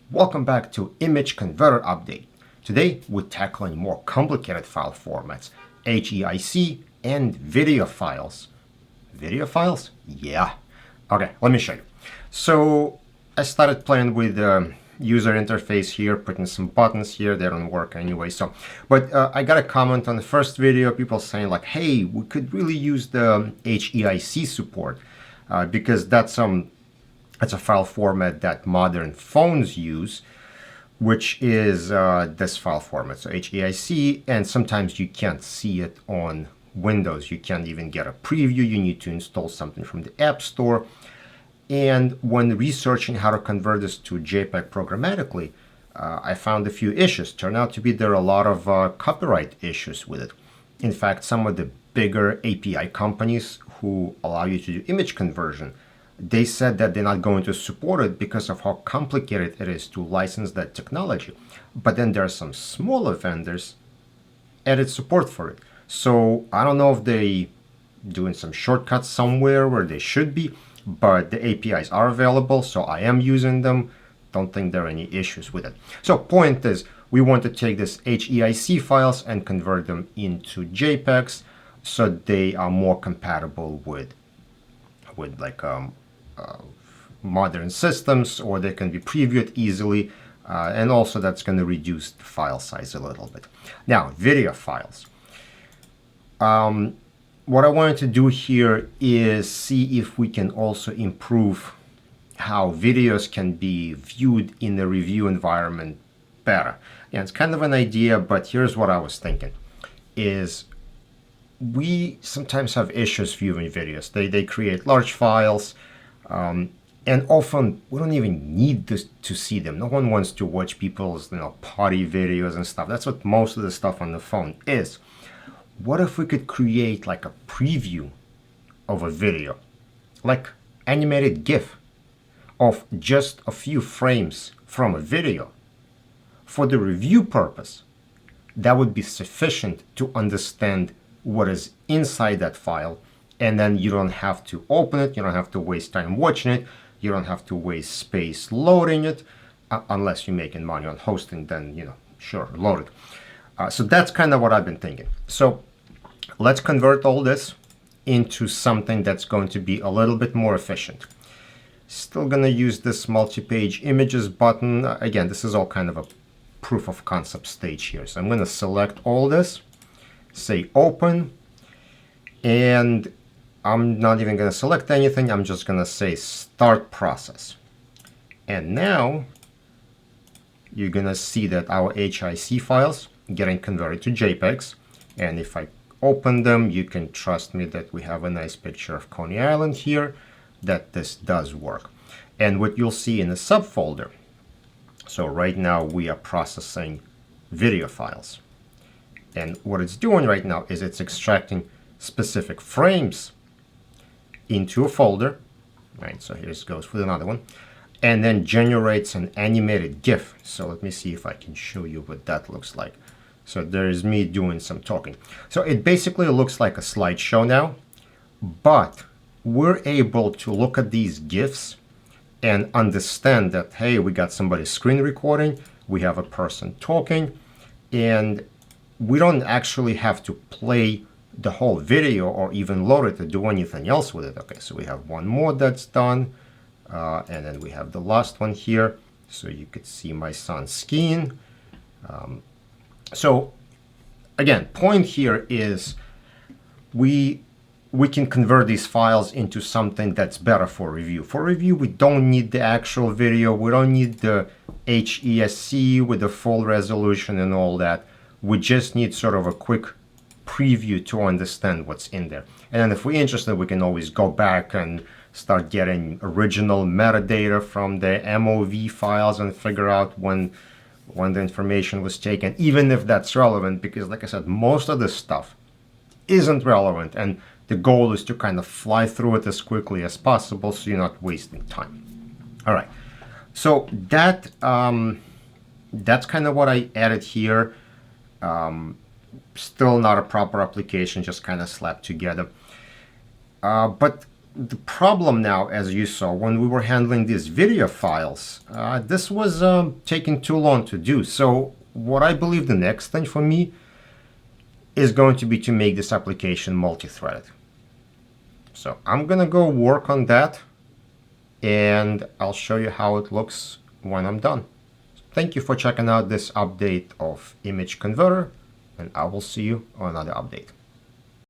Welcome back to Image Converter Update. Today we're tackling more complicated file formats, HEIC and video files. Video files? Yeah. Okay, let me show you. So I started playing with the user interface here, putting some buttons here. They don't work anyway. But I got a comment on the first video, people saying like, hey, we could really use the HEIC support because that's a file format that modern phones use, which is this file format, so HEIC, and sometimes you can't see it on Windows. You can't even get a preview. You need to install something from the App Store. And when researching how to convert this to JPEG programmatically, I found a few issues. Turned out to be there are a lot of copyright issues with it. In fact, some of the bigger API companies who allow you to do image conversion, they said that they're not going to support it because of how complicated it is to license that technology. But then there are some smaller vendors added support for it. So I don't know if they doing some shortcuts somewhere where they should be, but the APIs are available, so I am using them. Don't think there are any issues with it. So point is, we want to take this HEIC files and convert them into JPEGs so they are more compatible with like modern systems, or they can be previewed easily, and also that's going to reduce the file size a little bit. Now, video files. What I wanted to do here is see if we can also improve how videos can be viewed in the review environment better. And it's kind of an idea, but here's what I was thinking is we sometimes have issues viewing videos. They create large files, and often we don't even need this to see them. No one wants to watch people's party videos and stuff. That's what most of the stuff on the phone is. What if we could create like a preview of a video, like animated GIF of just a few frames from a video? For the review purpose, that would be sufficient to understand what is inside that file, and then you don't have to open it, you don't have to waste time watching it, you don't have to waste space loading it, unless you're making money on hosting, then sure, load it. So that's kind of what I've been thinking. So let's convert all this into something that's going to be a little bit more efficient. Still gonna use this multi-page images button. Again, this is all kind of a proof of concept stage here. So I'm gonna select all this, say open, and I'm not even gonna select anything. I'm just gonna say start process. And now you're gonna see that our HEIC files getting converted to JPEGs. And if I open them, you can trust me that we have a nice picture of Coney Island here, that this does work. And what you'll see in the subfolder, so right now we are processing video files. And what it's doing right now is it's extracting specific frames into a folder, right? So here it goes with another one, and then generates an animated GIF. So let me see if I can show you what that looks like. So there's me doing some talking. So it basically looks like a slideshow now, but we're able to look at these GIFs and understand that, hey, we got somebody screen recording, we have a person talking, and we don't actually have to play the whole video or even load it to do anything else with it. Okay, so we have one more that's done, and then we have the last one here. So you could see my son skiing. So again, point here is we can convert these files into something that's better for review. For review, we don't need the actual video. We don't need the HEIC with the full resolution and all that. We just need sort of a quick preview to understand what's in there. And then if we're interested, we can always go back and start getting original metadata from the MOV files and figure out when the information was taken, even if that's relevant, because like I said, most of this stuff isn't relevant, and the goal is to kind of fly through it as quickly as possible so you're not wasting time. All right, so that's kind of what I added here. Still not a proper application, just kind of slapped together. But the problem now, as you saw, when we were handling these video files, this was taking too long to do. So what I believe the next thing for me is going to be to make this application multi-threaded. So I'm gonna go work on that, and I'll show you how it looks when I'm done. Thank you for checking out this update of Image Converter, and I will see you on another update.